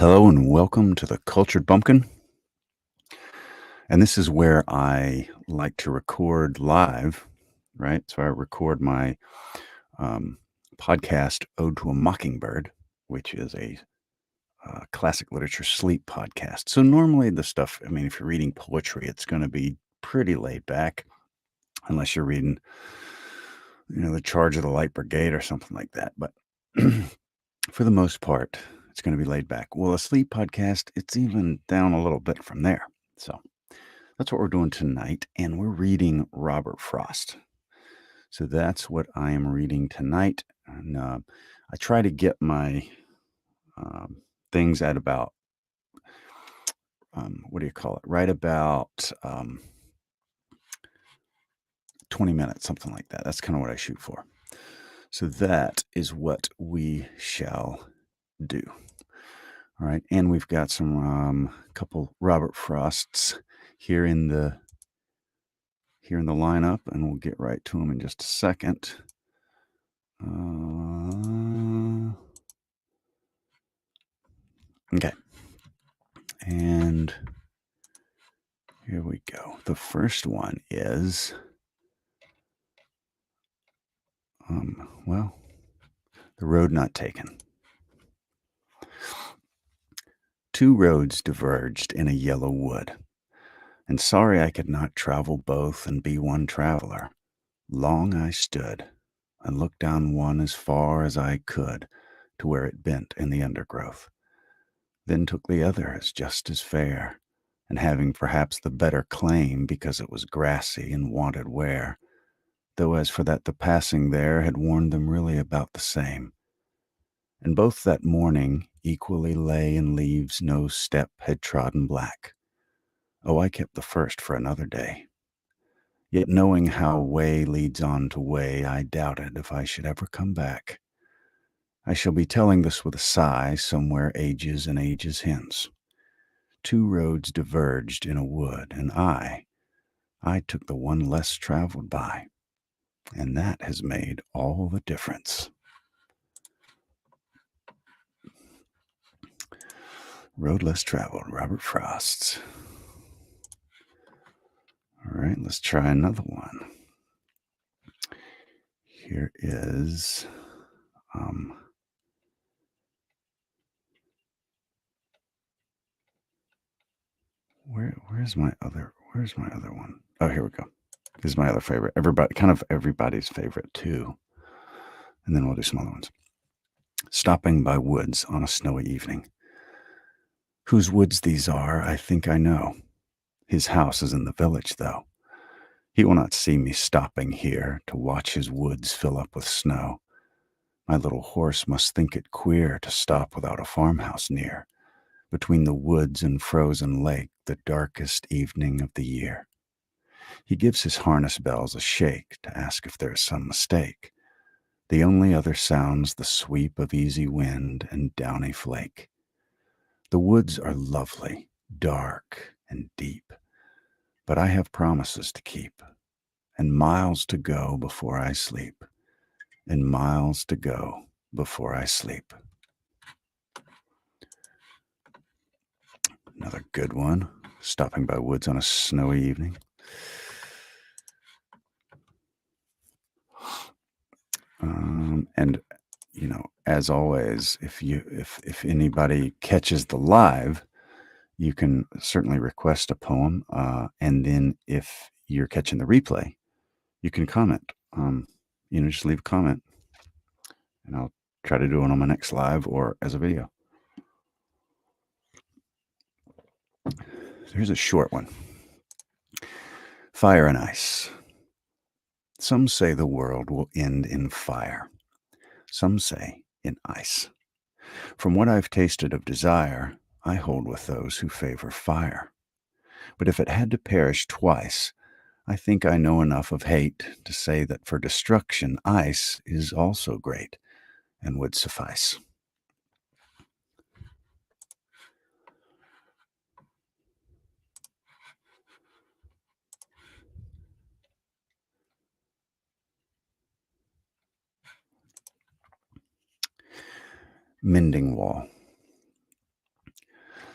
Hello and welcome to the Cultured Bumpkin. And this is where I like to record live, right? So I record my um, podcast, Ode to a Mockingbird, which is a classic literature sleep podcast. So normally the stuff, I mean, if you're reading poetry, it's going to be pretty laid back, unless you're reading, The Charge of the Light Brigade or something like that. But for the most part, it's going to be laid back. Well, a sleep podcast, it's even down a little bit from there. So that's what we're doing tonight, and we're reading Robert Frost. So that's what I am reading tonight, and I try to get my um, things at about what do you call it? Right about 20 minutes, something like that. That's kind of what I shoot for. So that is what we shall do. All right, and we've got some couple Robert Frosts here in the lineup, and we'll get right to them in just a second. Okay. And here we go. The first one is, The Road Not Taken. Two roads diverged in a yellow wood, and sorry I could not travel both and be one traveler. Long I stood and looked down one as far as I could to where it bent in the undergrowth, then took the other as just as fair, and having perhaps the better claim because it was grassy and wanted wear, though as for that the passing there had warned them really about the same. And both that morning equally lay in leaves no step had trodden black. Oh, I kept the first for another day. Yet knowing how way leads on to way, I doubted if I should ever come back. I shall be telling this with a sigh somewhere ages and ages hence. Two roads diverged in a wood, and I took the one less traveled by, and that has made all the difference. Road Less Traveled, Robert Frost. All right, let's try another one. Here is where's my other one? Oh, here we go. This is my other favorite. Everybody's favorite too. And then we'll do some other ones. Stopping by woods on a snowy evening. Whose woods these are, I think I know. His house is in the village, though. He will not see me stopping here to watch his woods fill up with snow. My little horse must think it queer to stop without a farmhouse near, between the woods and frozen lake, the darkest evening of the year. He gives his harness bells a shake to ask if there is some mistake. The only other sounds the sweep of easy wind and downy flake. The woods are lovely, dark, and deep, but I have promises to keep, and miles to go before I sleep, and miles to go before I sleep. Another good one, stopping by woods on a snowy evening. And as always, if anybody catches the live, you can certainly request a poem, and then if you're catching the replay, you can comment. Just leave a comment, and I'll try to do it on my next live or as a video. So here's a short one. Fire and Ice. Some say the world will end in fire. Some say in ice. From what I've tasted of desire, I hold with those who favor fire. But if it had to perish twice, I think I know enough of hate to say that for destruction, ice is also great and would suffice. Mending Wall.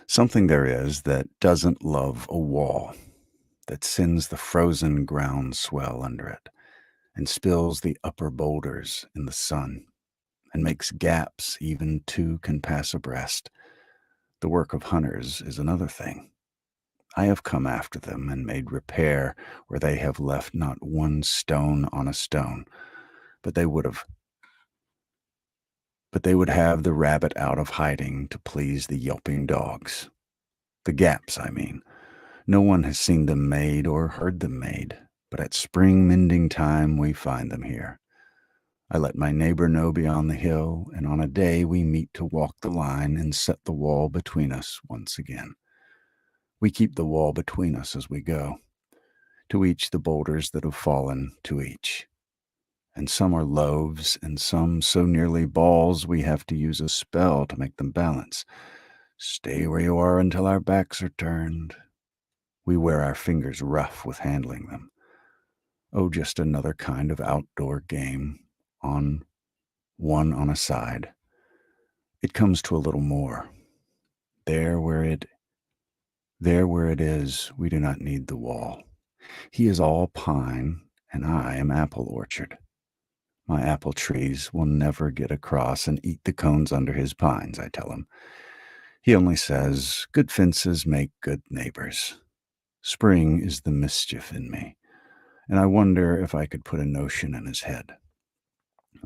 Something there is that doesn't love a wall, that sends the frozen ground swell under it, and spills the upper boulders in the sun, and makes gaps even two can pass abreast. The work of hunters is another thing. I have come after them and made repair where they have left not one stone on a stone, but they would have but they would have the rabbit out of hiding to please the yelping dogs. The gaps, I mean. No one has seen them made or heard them made, but at spring mending time we find them here. I let my neighbor know beyond the hill, and on a day we meet to walk the line and set the wall between us once again. We keep the wall between us as we go, to each the boulders that have fallen to each. And some are loaves, and some so nearly balls we have to use a spell to make them balance. Stay where you are until our backs are turned. We wear our fingers rough with handling them. Oh, just another kind of outdoor game, on one on a side. It comes to a little more. There where it is, we do not need the wall. He is all pine, and I am apple orchard. My apple trees will never get across and eat the cones under his pines, I tell him. He only says, good fences make good neighbors. Spring is the mischief in me, and I wonder if I could put a notion in his head.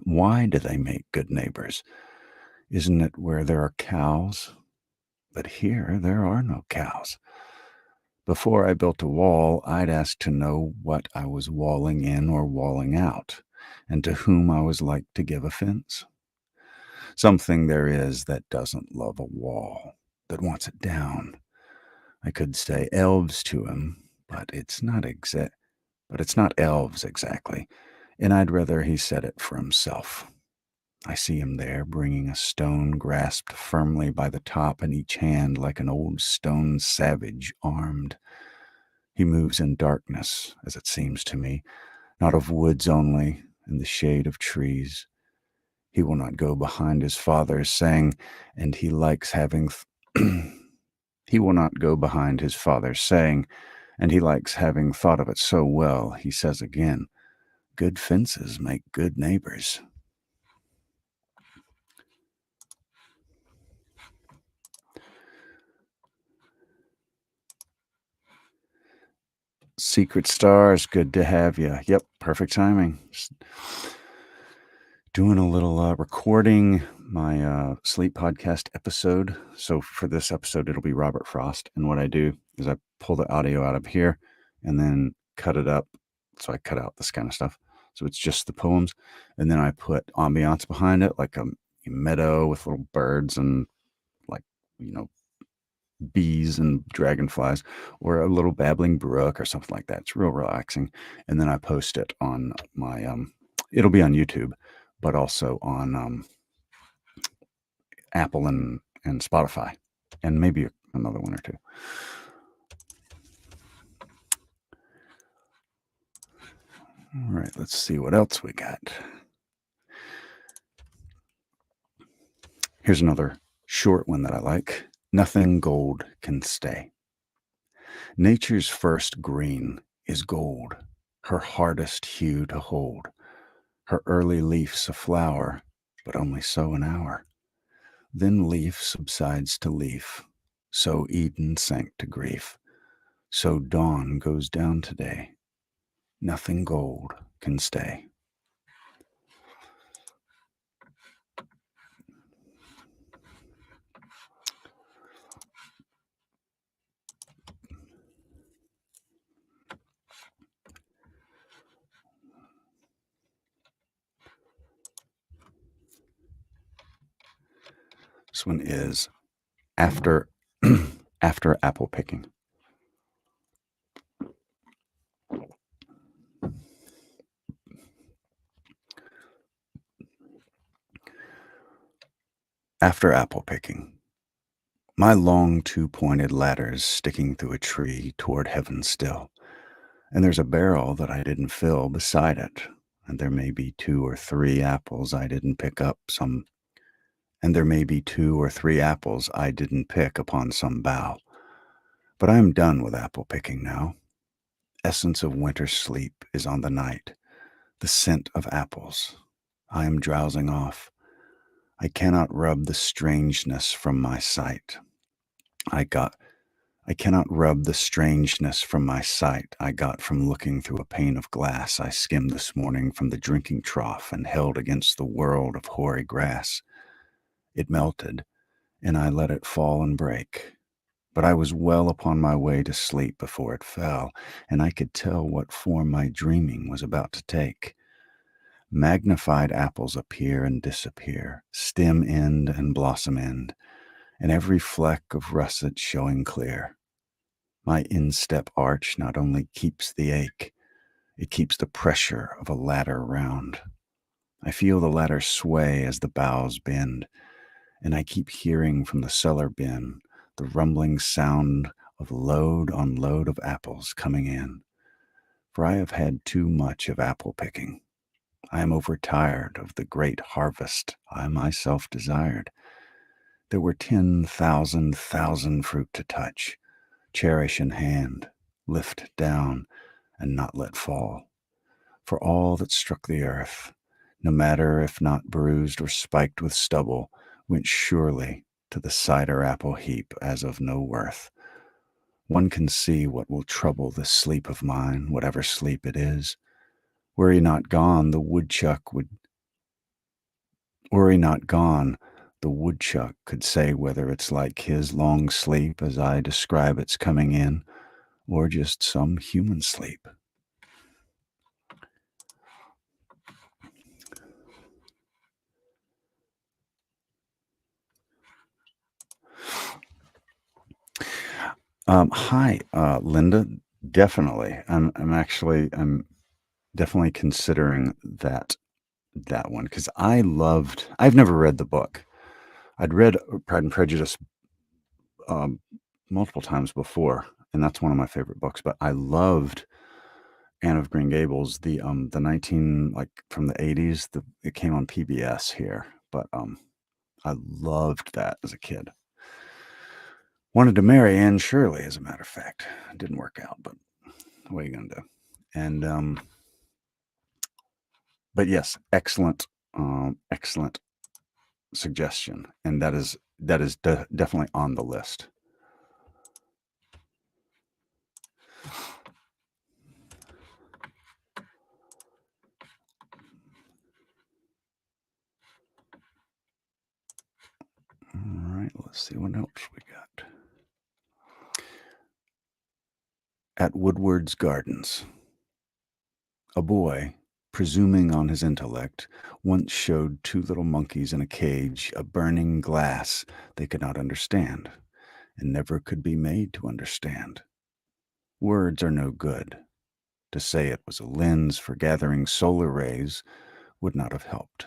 Why do they make good neighbors? Isn't it where there are cows? But here there are no cows. Before I built a wall, I'd ask to know what I was walling in or walling out, and to whom I was like to give offense. Something there is that doesn't love a wall, that wants it down. I could say elves to him, but it's not elves exactly, and I'd rather he said it for himself. I see him there, bringing a stone grasped firmly by the top in each hand like an old stone savage armed. He moves in darkness, as it seems to me, not of woods only, in the shade of trees. He will not go behind his father, saying, and he likes having... he will not go behind his father, saying, and he likes having thought of it so well, he says again, good fences make good neighbors. Secret Stars, good to have you. Yep, perfect timing. Just doing a little recording my sleep podcast episode. So for this episode, it'll be Robert Frost. And what I do is I pull the audio out of here and then cut it up. So I cut out this kind of stuff. So it's just the poems. And then I put ambiance behind it, like a meadow with little birds and like, bees and dragonflies, or a little babbling brook or something like that. It's real relaxing. And then I post it on my it'll be on YouTube, but also on Apple and Spotify, and maybe another one or two. All right, let's see what else we got. Here's another short one that I like. Nothing gold can stay. Nature's first green is gold, her hardest hue to hold. Her early leaf's a flower, but only so an hour. Then leaf subsides to leaf, so Eden sank to grief. So dawn goes down today. Nothing gold can stay. This one is after after apple picking. After apple picking. My long two-pointed ladder's sticking through a tree toward heaven still, and there's a barrel that I didn't fill beside it, and there may be 2 or 3 apples I didn't pick up, some and there may be 2 or 3 apples I didn't pick upon some bough. But I am done with apple picking now. Essence of winter sleep is on the night, the scent of apples. I am drowsing off. I cannot rub the strangeness from my sight. I got I cannot rub the strangeness from my sight I got from looking through a pane of glass I skimmed this morning from the drinking trough and held against the world of hoary grass. It melted, and I let it fall and break. But I was well upon my way to sleep before it fell, and I could tell what form my dreaming was about to take. Magnified apples appear and disappear, stem end and blossom end, and every fleck of russet showing clear. My instep arch not only keeps the ache, it keeps the pressure of a ladder round. I feel the ladder sway as the boughs bend, and I keep hearing from the cellar bin the rumbling sound of load on load of apples coming in. For I have had too much of apple picking. I am overtired of the great harvest I myself desired. There were 10,000 fruit to touch, cherish in hand, lift down, and not let fall. For all that struck the earth, no matter if not bruised or spiked with stubble, went surely to the cider apple heap as of no worth. One can see what will trouble this sleep of mine, whatever sleep it is. Were he not gone, the woodchuck could say whether it's like his long sleep as I describe its coming in, or just some human sleep. Hi, Linda. Definitely. I'm definitely considering that one because I've never read the book. I'd read Pride and Prejudice um, multiple times before, and that's one of my favorite books. But I loved Anne of Green Gables, the 19 like from the 80s. It came on PBS here, but I loved that as a kid. Wanted to marry Anne Shirley, as a matter of fact. It didn't work out, but what are you gonna do? And but yes, excellent suggestion, and that is definitely on the list. All right, let's see what else we got. At Woodward's Gardens, a boy, presuming on his intellect, once showed 2 little monkeys in a cage a burning glass they could not understand, and never could be made to understand. Words are no good. To say it was a lens for gathering solar rays would not have helped.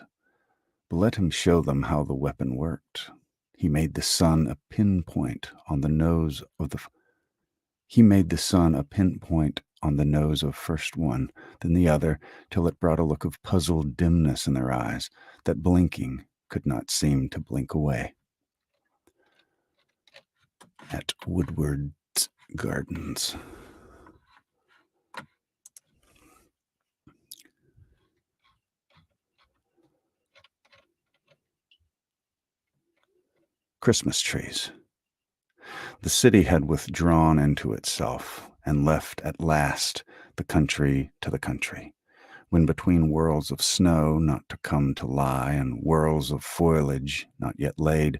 But let him show them how the weapon worked. He made the sun a pinpoint on the nose of first one, then the other, till it brought a look of puzzled dimness in their eyes that blinking could not seem to blink away. At Woodward's Gardens. Christmas trees. The city had withdrawn into itself and left at last the country to the country, when between whirls of snow not to come to lie and whirls of foliage not yet laid,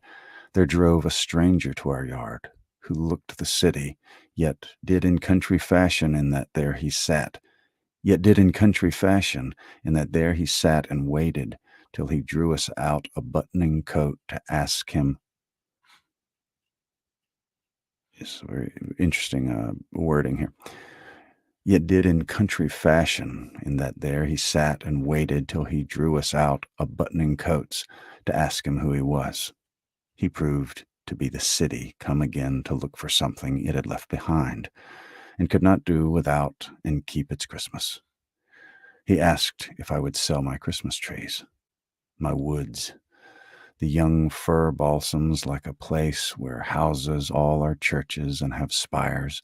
there drove a stranger to our yard, who looked the city, yet did in country fashion in that there he sat, and waited till he drew us out a buttoning coat to ask him. It's very interesting wording here. Yet did in country fashion, in that there he sat and waited till he drew us out a buttoning coats to ask him who he was. He proved to be the city come again to look for something it had left behind, and could not do without and keep its Christmas. He asked if I would sell my Christmas trees, my woods, The young fir balsams like a place where houses all are churches and have spires.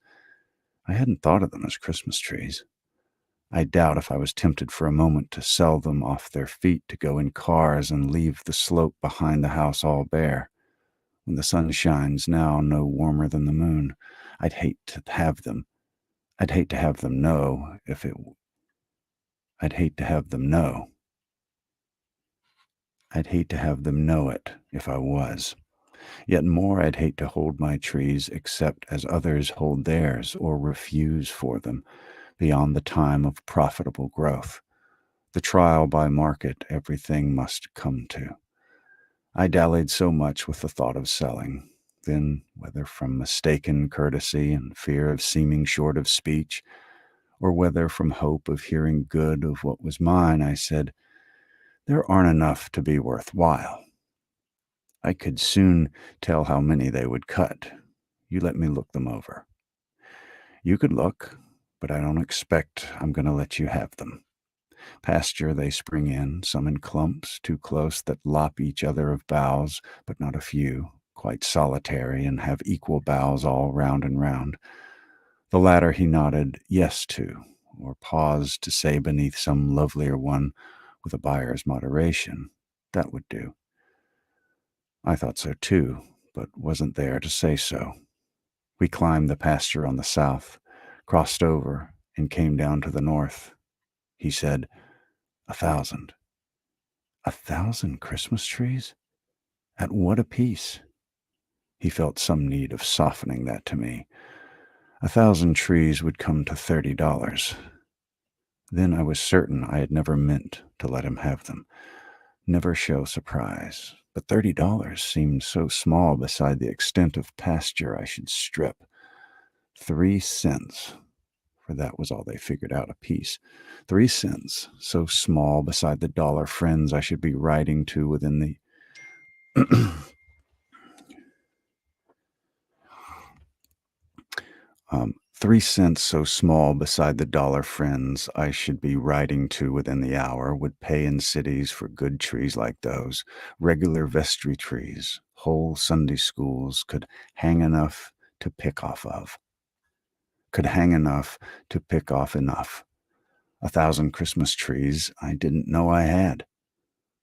I hadn't thought of them as Christmas trees. I doubt if I was tempted for a moment to sell them off their feet to go in cars and leave the slope behind the house all bare. When the sun shines now no warmer than the moon, I'd hate to have them. I'd hate to have them know if it. I'd hate to have them know. I'd hate to have them know it if I was. Yet more I'd hate to hold my trees except as others hold theirs or refuse for them beyond the time of profitable growth, the trial by market everything must come to. I dallied so much with the thought of selling. Then, whether from mistaken courtesy and fear of seeming short of speech, or whether from hope of hearing good of what was mine, I said, "There aren't enough to be worthwhile. I could soon tell how many they would cut. You let me look them over." "You could look, but I don't expect I'm going to let you have them. Pasture they spring in, some in clumps too close that lop each other of boughs, but not a few, quite solitary and have equal boughs all round and round. The latter he nodded yes to, or paused to say beneath some lovelier one with a buyer's moderation. That would do. I thought so too, but wasn't there to say so. We climbed the pasture on the south, crossed over, and came down to the north. He said, 1,000. 1,000 Christmas trees? At what a piece? He felt some need of softening that to me. 1,000 trees would come to $30. Then I was certain I had never meant to let him have them, never show surprise. But $30 seemed so small beside the extent of pasture I should strip. 3 cents, for that was all they figured out apiece. 3 cents, so small beside the dollar friends I should be writing to within the 3 cents so small beside the dollar friends I should be writing to within the hour would pay in cities for good trees like those, regular vestry trees, whole Sunday schools could hang enough to pick off of, could hang enough to pick off enough. 1,000 Christmas trees I didn't know I had,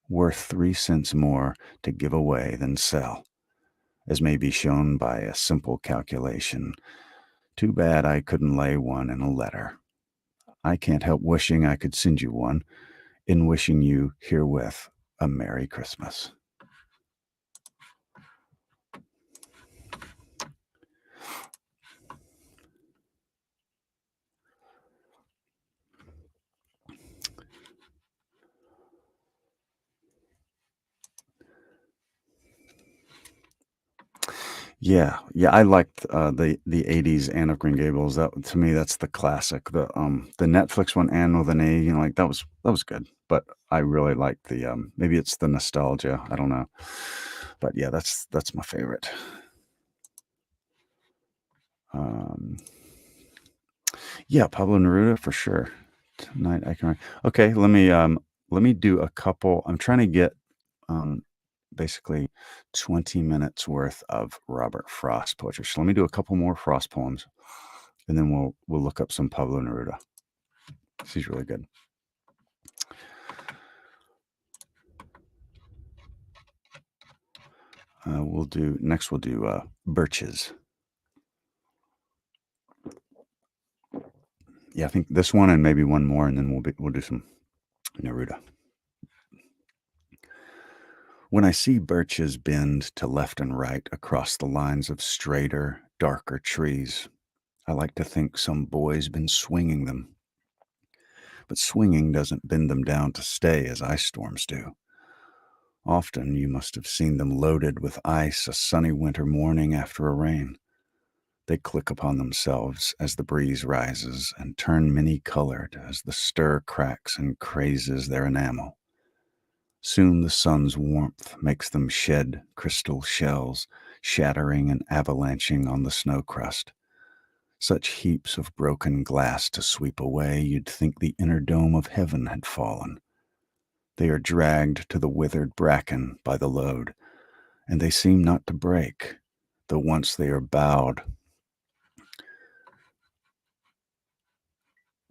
worth 3 cents more to give away than sell, as may be shown by a simple calculation. Too bad I couldn't lay one in a letter. I can't help wishing I could send you one, in wishing you herewith a Merry Christmas. Yeah, I liked the '80s Anne of Green Gables. That to me, that's the classic. The Netflix one, Anne with an A, like that was good. But I really liked the maybe it's the nostalgia. I don't know, but yeah, that's my favorite. Um, yeah, Pablo Neruda for sure. Tonight I can. Okay, let me do a couple. I'm trying to get um basically 20 minutes worth of Robert Frost poetry. So let me do a couple more Frost poems, and then we'll look up some Pablo Neruda. She's really good. We'll do birches. Yeah, I think this one and maybe one more, and then we'll do some Neruda. When I see birches bend to left and right across the lines of straighter, darker trees, I like to think some boy's been swinging them. But swinging doesn't bend them down to stay as ice storms do. Often you must have seen them loaded with ice a sunny winter morning after a rain. They click upon themselves as the breeze rises and turn many-colored as the stir cracks and crazes their enamel. Soon the sun's warmth makes them shed crystal shells, shattering and avalanching on the snow crust. Such heaps of broken glass to sweep away, you'd think the inner dome of heaven had fallen. They are dragged to the withered bracken by the load, and they seem not to break, though once they are bowed.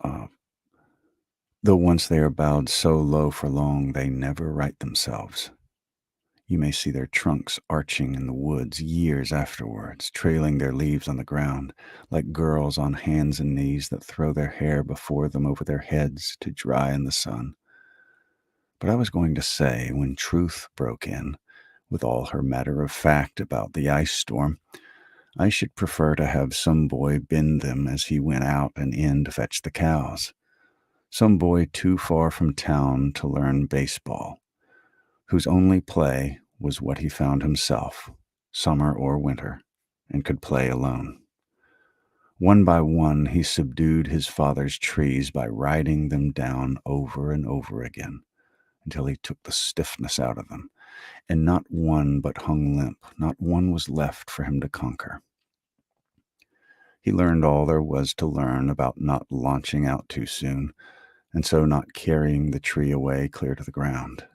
Uh, though once they are bowed so low for long, they never right themselves. You may see their trunks arching in the woods years afterwards, trailing their leaves on the ground, like girls on hands and knees that throw their hair before them over their heads to dry in the sun. But I was going to say, when Truth broke in, with all her matter of fact about the ice storm, I should prefer to have some boy bend them as he went out and in to fetch the cows. Some boy too far from town to learn baseball, whose only play was what he found himself, summer or winter, and could play alone. One by one he subdued his father's trees by riding them down over and over again, until he took the stiffness out of them, and not one but hung limp, not one was left for him to conquer. He learned all there was to learn about not launching out too soon, and so not carrying the tree away clear to the ground.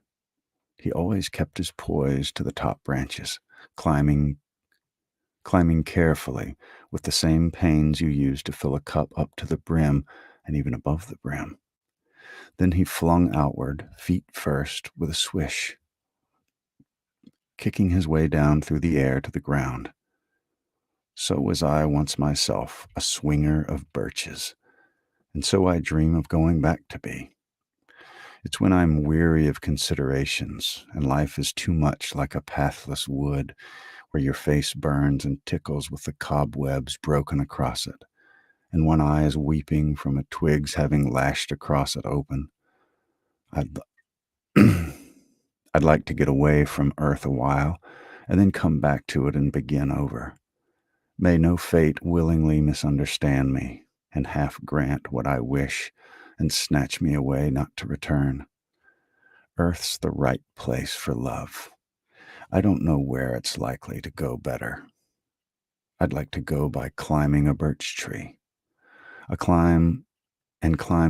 He always kept his poise to the top branches, climbing carefully with the same pains you use to fill a cup up to the brim and even above the brim. Then he flung outward, feet first, with a swish, kicking his way down through the air to the ground. So was I once myself, a swinger of birches, and so I dream of going back to be. It's when I'm weary of considerations, and life is too much like a pathless wood, where your face burns and tickles with the cobwebs broken across it, and one eye is weeping from a twig's having lashed across it open. I'd, I'd like to get away from earth a while, and then come back to it and begin over. May no fate willingly misunderstand me, and half grant what I wish, and snatch me away not to return. Earth's the right place for love. I don't know where it's likely to go better. I'd like to go by climbing a birch tree. Climb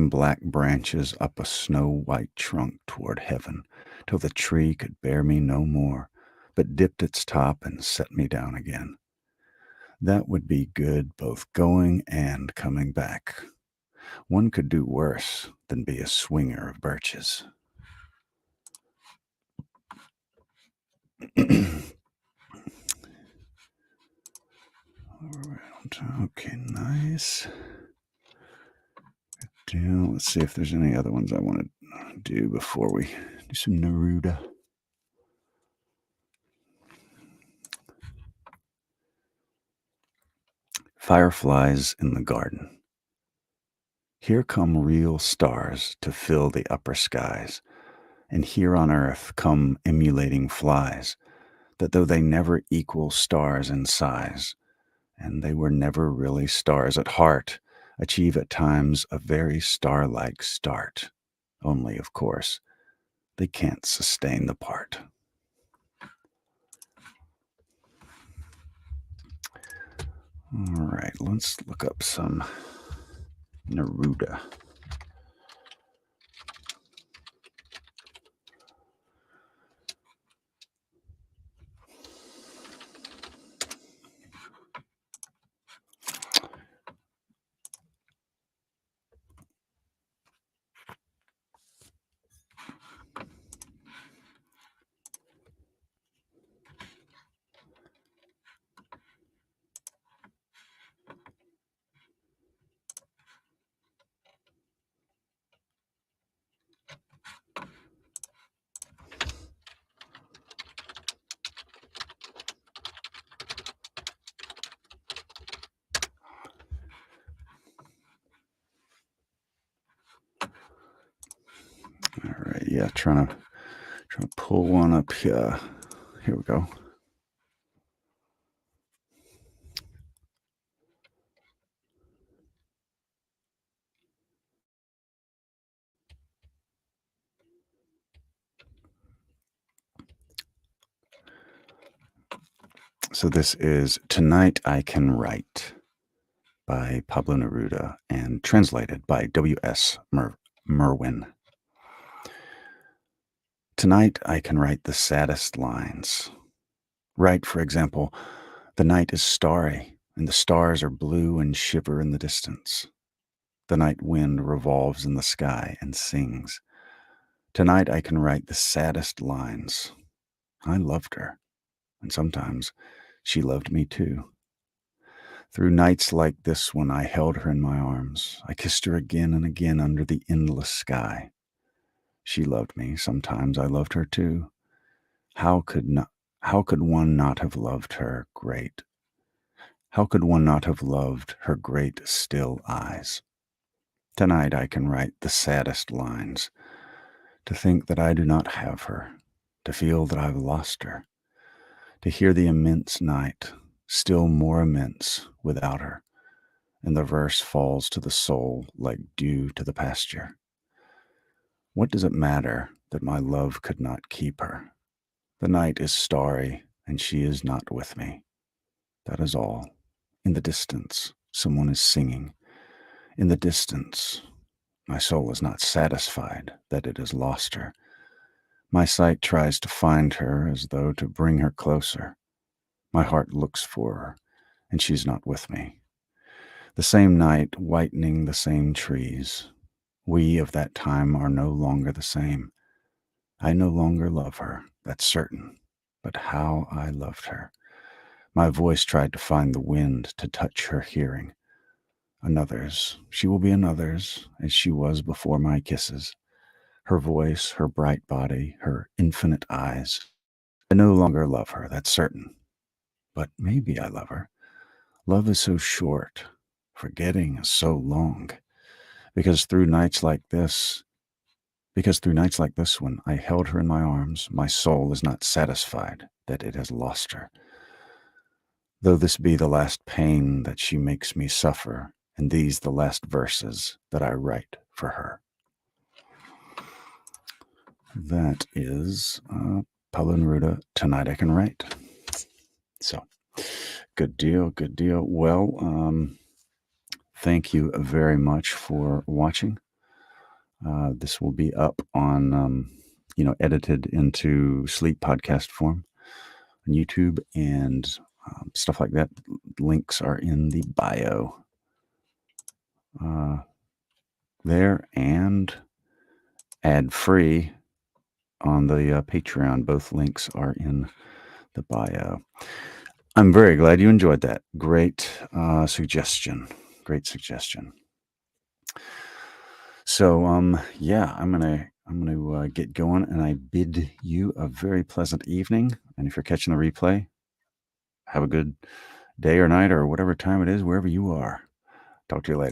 black branches up a snow-white trunk toward heaven, till the tree could bear me no more, but dipped its top and set me down again. That would be good both going and coming back. One could do worse than be a swinger of birches. Okay, nice. Let's see if there's any other ones I want to do before we do some Neruda. Fireflies in the garden. Here come real stars to fill the upper skies, and here on earth come emulating flies, that though they never equal stars in size, and they were never really stars at heart, achieve at times a very star-like start. Only, of course, they can't sustain the part. All right, let's look up some Neruda. All right, yeah, trying to pull one up here. Here we go. So this is Tonight I Can Write by Pablo Neruda and translated by W.S. Merwin. Tonight I can write the saddest lines. Write, for example, the night is starry, and the stars are blue and shiver in the distance. The night wind revolves in the sky and sings. Tonight I can write the saddest lines. I loved her, and sometimes she loved me too. Through nights like this when I held her in my arms, I kissed her again and again under the endless sky. She loved me, sometimes I loved her too. How could not how could one not have loved her great? How could one not have loved her great still eyes? Tonight I can write the saddest lines. To think that I do not have her, to feel that I've lost her, to hear the immense night, still more immense without her, and the verse falls to the soul like dew to the pasture. What does it matter that my love could not keep her? The night is starry, and she is not with me. That is all. In the distance, someone is singing. In the distance, my soul is not satisfied that it has lost her. My sight tries to find her as though to bring her closer. My heart looks for her, and she's not with me. The same night, whitening the same trees. We of that time are no longer the same. I no longer love her, that's certain. But how I loved her. My voice tried to find the wind to touch her hearing. Another's, she will be another's, as she was before my kisses. Her voice, her bright body, her infinite eyes. I no longer love her, that's certain. But maybe I love her. Love is so short. Forgetting is so long. Because through nights like this, when I held her in my arms, my soul is not satisfied that it has lost her. Though this be the last pain that she makes me suffer, and these the last verses that I write for her. That is Paulo Neruda, Tonight I Can Write. So, good deal, good deal. Well, thank you very much for watching. This will be up on, edited into sleep podcast form on YouTube and stuff like that. Links are in the bio there, and ad-free on the Patreon. Both links are in the bio. I'm very glad you enjoyed that. Great suggestion. Great suggestion. So, yeah, I'm gonna get going, and I bid you a very pleasant evening. And if you're catching the replay, have a good day or night or whatever time it is, wherever you are. Talk to you later.